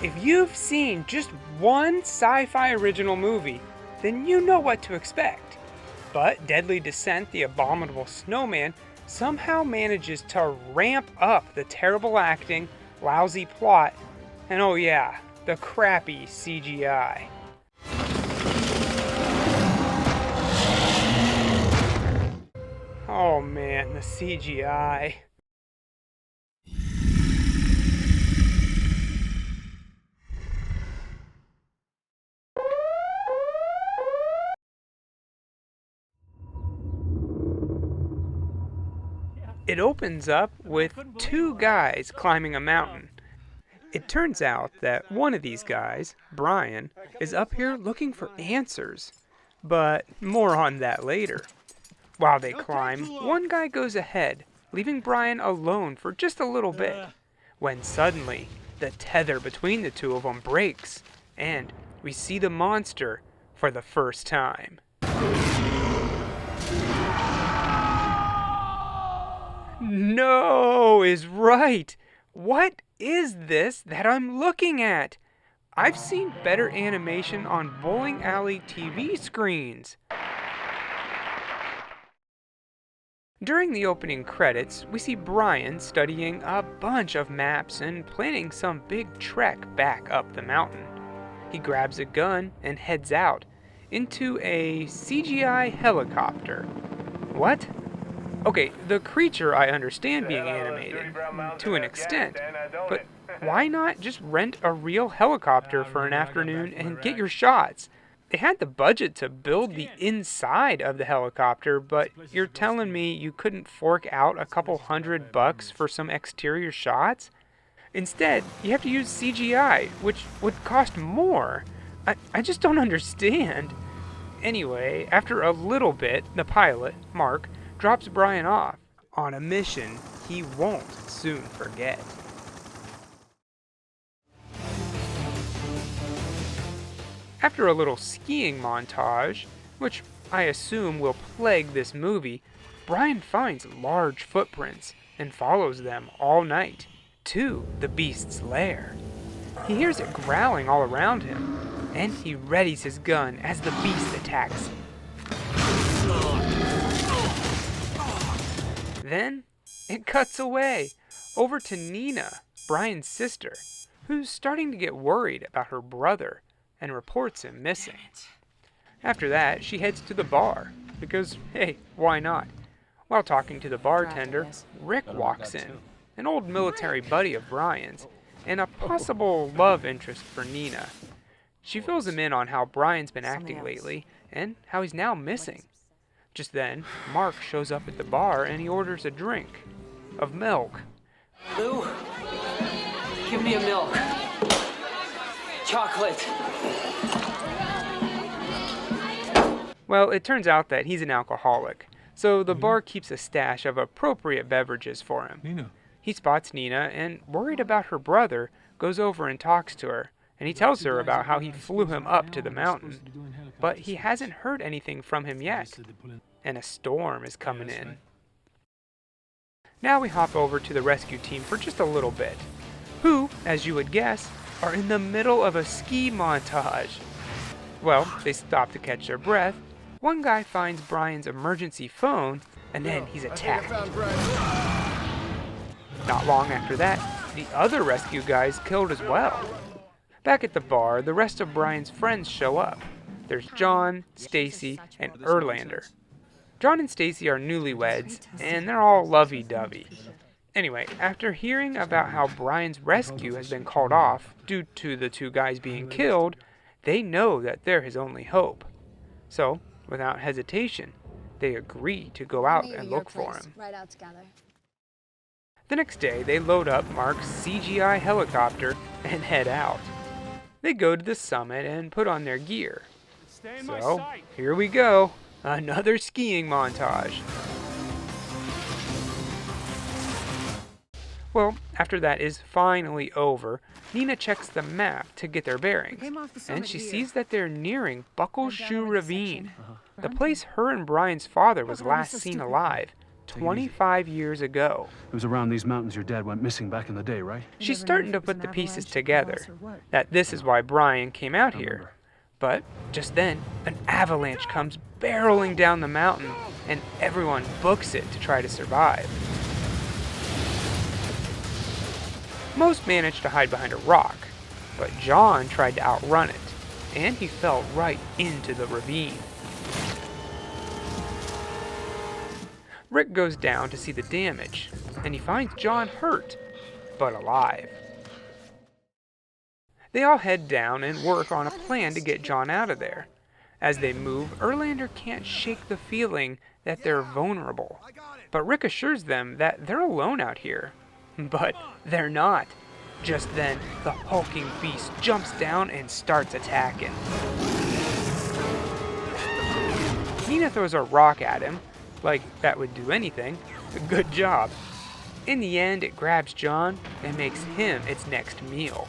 If you've seen just one sci-fi original movie, then you know what to expect. But Deadly Descent, the Abominable Snowman, somehow manages to ramp up the terrible acting, lousy plot, and oh yeah, the crappy CGI. Oh man, the CGI. It opens up with two guys climbing a mountain. It turns out that one of these guys, Brian, is up here looking for answers. But more on that later. While they climb, one guy goes ahead, leaving Brian alone for just a little bit, when suddenly the tether between the two of them breaks, and we see the monster for the first time. No is right. What is this that I'm looking at? I've seen better animation on bowling alley TV screens. During the opening credits, we see Brian studying a bunch of maps and planning some big trek back up the mountain. He grabs a gun and heads out into a CGI helicopter. What? Okay, the creature I understand being animated, to an extent, but why not just rent a real helicopter for an afternoon and get your shots? They had the budget to build the inside of the helicopter, but you're telling me you couldn't fork out a couple $100 for some exterior shots? Instead, you have to use CGI, which would cost more. I just don't understand. Anyway, after a little bit, the pilot, Mark, drops Brian off on a mission he won't soon forget. After a little skiing montage, which I assume will plague this movie, Brian finds large footprints and follows them all night to the beast's lair. He hears it growling all around him, and he readies his gun as the beast attacks. Then it cuts away over to Nina, Brian's sister, who's starting to get worried about her brother and reports him missing. After that, she heads to the bar, because, hey, why not? While talking to the bartender, Rick walks in, an old military buddy of Brian's, and a possible love interest for Nina. She fills him in on how Brian's been acting lately, and how he's now missing. Just then, Mark shows up at the bar and he orders a drink of milk. Lou, give me a milk. Chocolate. Well, it turns out that he's an alcoholic, so the bar keeps a stash of appropriate beverages for him. Nina. He spots Nina and, worried about her brother, goes over and talks to her, and he tells her about how he flew him up to the mountain. But he hasn't heard anything from him yet, and a storm is coming in. Now we hop over to the rescue team for just a little bit, who, as you would guess, are in the middle of a ski montage. Well, they stop to catch their breath. One guy finds Brian's emergency phone, and then he's attacked. Not long after that, the other rescue guy is killed as well. Back at the bar, the rest of Brian's friends show up. There's John, Stacy, and Erlander. John and Stacy are newlyweds, and they're all lovey-dovey. Anyway, after hearing about how Brian's rescue has been called off due to the two guys being killed, they know that they're his only hope. So, without hesitation, they agree to go out and look for him. Right out together. The next day, they load up Mark's CGI helicopter and head out. They go to the summit and put on their gear. So, here we go. Another skiing montage. Well, after that is finally over, Nina checks the map to get their bearings, and she sees that they're nearing Buckleshoe Ravine, the place her and Brian's father was last seen alive 25 years ago. It was around these mountains your dad went missing back in the day, right? She's starting to put the pieces together, that this is why Brian came out here. But just then, an avalanche comes barreling down the mountain, and everyone books it to try to survive. Most managed to hide behind a rock, but John tried to outrun it, and he fell right into the ravine. Rick goes down to see the damage, and he finds John hurt, but alive. They all head down and work on a plan to get John out of there. As they move, Erlander can't shake the feeling that they're vulnerable, but Rick assures them that they're alone out here. But they're not. Just then, the hulking beast jumps down and starts attacking. Nina throws a rock at him, like that would do anything. Good job. In the end, it grabs John and makes him its next meal.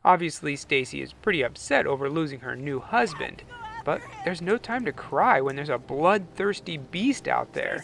Obviously, Stacy is pretty upset over losing her new husband, but there's no time to cry when there's a bloodthirsty beast out there.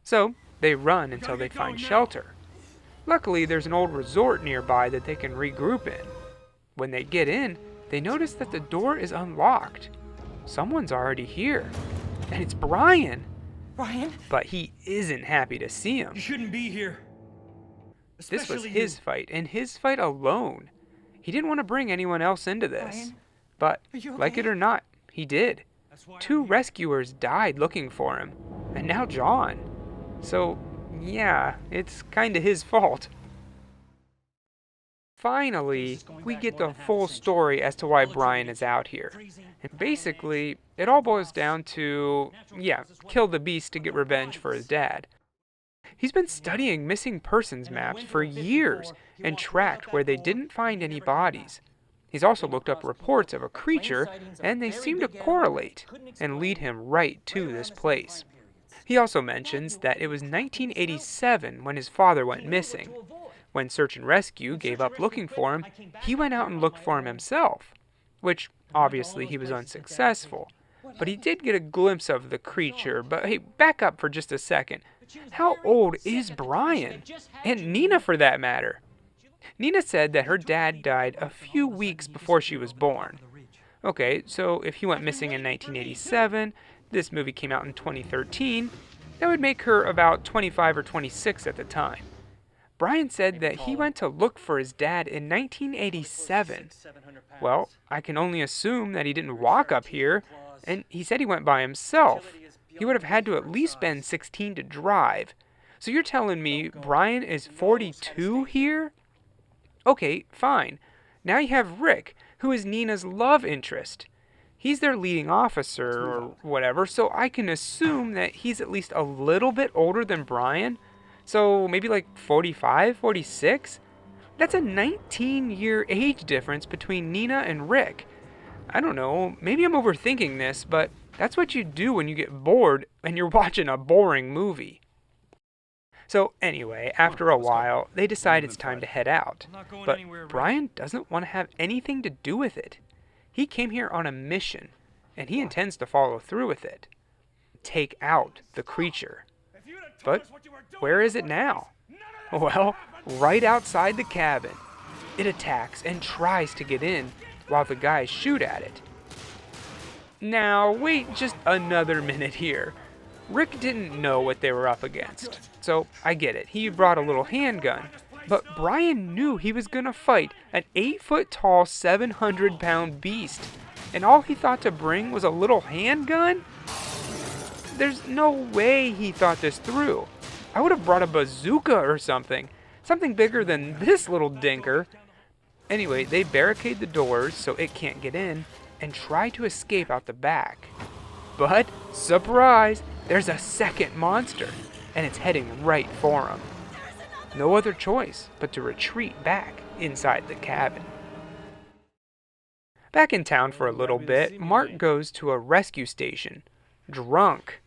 So, they run until they find shelter. Luckily, there's an old resort nearby that they can regroup in. When they get in, they notice that the door is unlocked. Someone's already here, and it's Brian. Brian? But he isn't happy to see him. You shouldn't be here. This was his fight, and his fight alone. He didn't want to bring anyone else into this. Brian? But, Are you like okay? it or not, he did. That's why 2 rescuers died looking for him, and now John. So, yeah, it's kinda his fault. Finally, we get the full story as to why Brian is out here. And basically, it all boils down to, kill the beast to get revenge for his dad. He's been studying missing persons maps for years and tracked where they didn't find any bodies. He's also looked up reports of a creature, and they seem to correlate and lead him right to this place. He also mentions that it was 1987 when his father went missing. When Search and Rescue gave up looking for him, he went out and looked for him himself, which obviously he was unsuccessful. But he did get a glimpse of the creature. But hey, back up for just a second. How old is Brian? And Nina, for that matter. Nina said that her dad died a few weeks before she was born. Okay, so if he went missing in 1987, this movie came out in 2013, that would make her about 25 or 26 at the time. Brian said that he went to look for his dad in 1987. Well, I can only assume that he didn't walk up here, and he said he went by himself. He would have had to at least been 16 to drive. So you're telling me Brian is 42 here? Okay, fine. Now you have Rick, who is Nina's love interest. He's their leading officer or whatever, so I can assume that he's at least a little bit older than Brian. So maybe like 45, 46? That's a 19-year age difference between Nina and Rick. I don't know, maybe I'm overthinking this, but that's what you do when you get bored and you're watching a boring movie. So anyway, after a while, they decide it's time to head out. But Brian doesn't want to have anything to do with it. He came here on a mission, and he intends to follow through with it. Take out the creature. But where is it now? Well, right outside the cabin. It attacks and tries to get in, while the guys shoot at it. Now, wait just another minute here. Rick didn't know what they were up against, so I get it. He brought a little handgun, but Brian knew he was gonna fight an 8-foot-tall, 700-pound beast, and all he thought to bring was a little handgun? There's no way he thought this through. I would have brought a bazooka or something bigger than this little dinker. Anyway, they barricade the doors so it can't get in, and try to escape out the back. But, surprise, there's a second monster, and it's heading right for them. No other choice but to retreat back inside the cabin. Back in town for a little bit, Mark goes to a rescue station, drunk.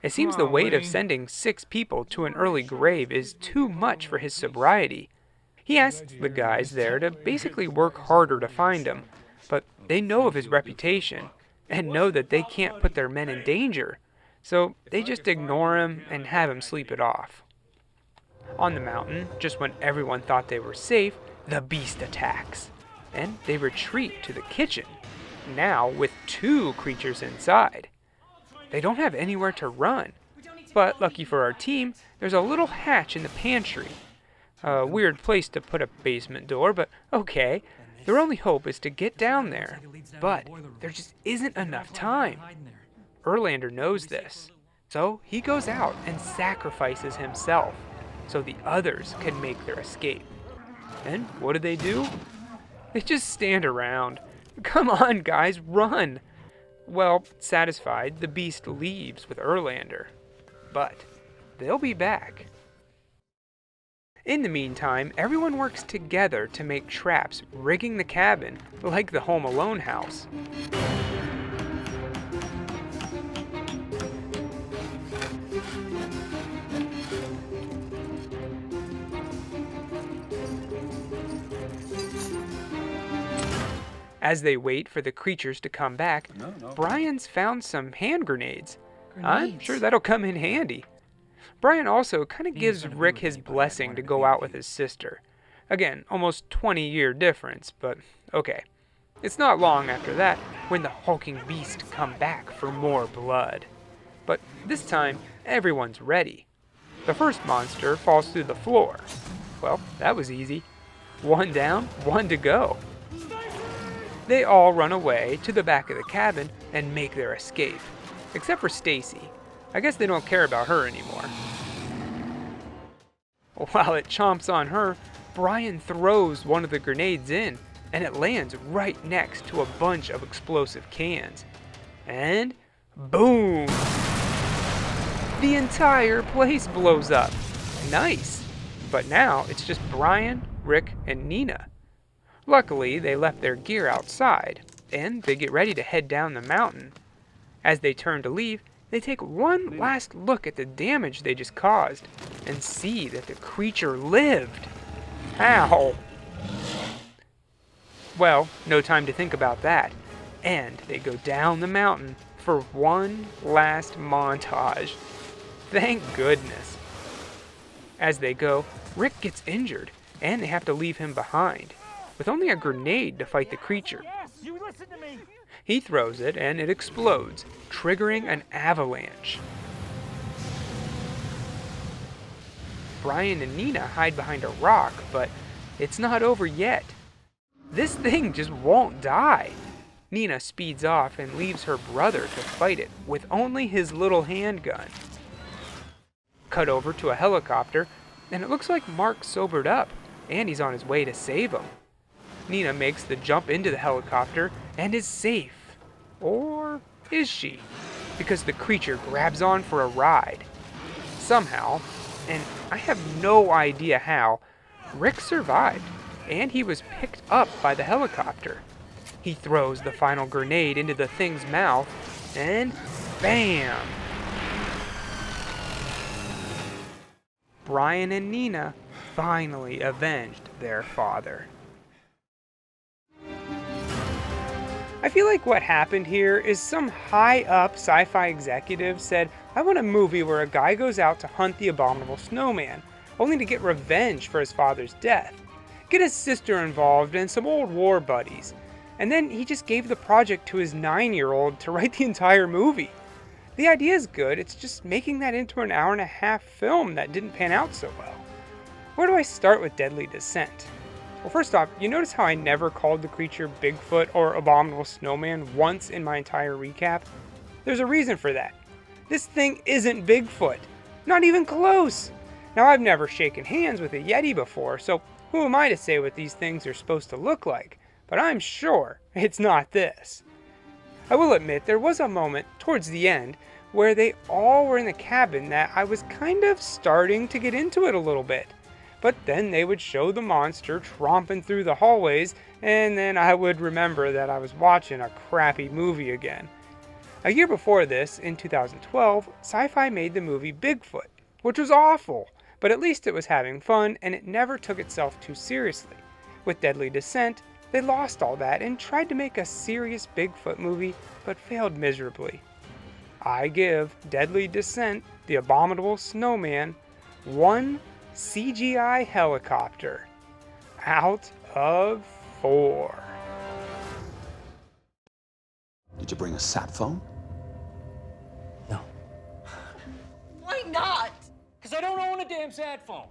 It seems the weight of sending 6 people to an early grave is too much for his sobriety. He asks the guys there to basically work harder to find him, but they know of his reputation, and know that they can't put their men in danger. So they just ignore him and have him sleep it off. On the mountain, just when everyone thought they were safe, the beast attacks. And they retreat to the kitchen, now with 2 creatures inside. They don't have anywhere to run. But lucky for our team, there's a little hatch in the pantry. A weird place to put a basement door, but okay. Their only hope is to get down there. But there just isn't enough time. Erlander knows this, so he goes out and sacrifices himself so the others can make their escape. And what do? They just stand around. Come on, guys, run! Well, satisfied, the beast leaves with Erlander. But they'll be back. In the meantime, everyone works together to make traps, rigging the cabin like the Home Alone house. As they wait for the creatures to come back, Brian's found some hand grenades. I'm sure that'll come in handy. Brian also kind of gives Rick his blessing to go out with his sister. Again, almost 20-year difference, but okay. It's not long after that when the hulking beast come back for more blood. But this time, everyone's ready. The first monster falls through the floor. Well, that was easy. 1 down, 1 to go. They all run away to the back of the cabin and make their escape. Except for Stacy. I guess they don't care about her anymore. While it chomps on her, Brian throws one of the grenades in, and it lands right next to a bunch of explosive cans. And boom! The entire place blows up. Nice! But now it's just Brian, Rick, and Nina. Luckily, they left their gear outside, and they get ready to head down the mountain. As they turn to leave, they take one last look at the damage they just caused, and see that the creature lived. How? Well, no time to think about that, and they go down the mountain for one last montage. Thank goodness. As they go, Rick gets injured, and they have to leave him behind, with only a grenade to fight the creature. He throws it, and it explodes, triggering an avalanche. Brian and Nina hide behind a rock, but it's not over yet. This thing just won't die. Nina speeds off and leaves her brother to fight it with only his little handgun. Cut over to a helicopter, and it looks like Mark sobered up, and he's on his way to save him. Nina makes the jump into the helicopter and is safe. Or is she? Because the creature grabs on for a ride. Somehow, and I have no idea how, Rick survived, and he was picked up by the helicopter. He throws the final grenade into the thing's mouth, and bam! Brian and Nina finally avenged their father. I feel like what happened here is some high-up sci-fi executive said, I want a movie where a guy goes out to hunt the abominable snowman, only to get revenge for his father's death. Get his sister involved and some old war buddies. And then he just gave the project to his 9-year-old to write the entire movie. The idea is good, it's just making that into an hour-and-a-half film that didn't pan out so well. Where do I start with Deadly Descent? Well, first off, you notice how I never called the creature Bigfoot or Abominable Snowman once in my entire recap? There's a reason for that. This thing isn't Bigfoot. Not even close! Now, I've never shaken hands with a Yeti before, so who am I to say what these things are supposed to look like? But I'm sure it's not this. I will admit there was a moment towards the end where they all were in the cabin that I was kind of starting to get into it a little bit. But then they would show the monster tromping through the hallways, and then I would remember that I was watching a crappy movie again. A year before this, in 2012, Sci-Fi made the movie Bigfoot, which was awful, but at least it was having fun and it never took itself too seriously. With Deadly Descent, they lost all that and tried to make a serious Bigfoot movie, but failed miserably. I give Deadly Descent, The Abominable Snowman, 1 CGI helicopter out of 4. Did you bring a sat phone? No. Why not? Because I don't own a damn sat phone.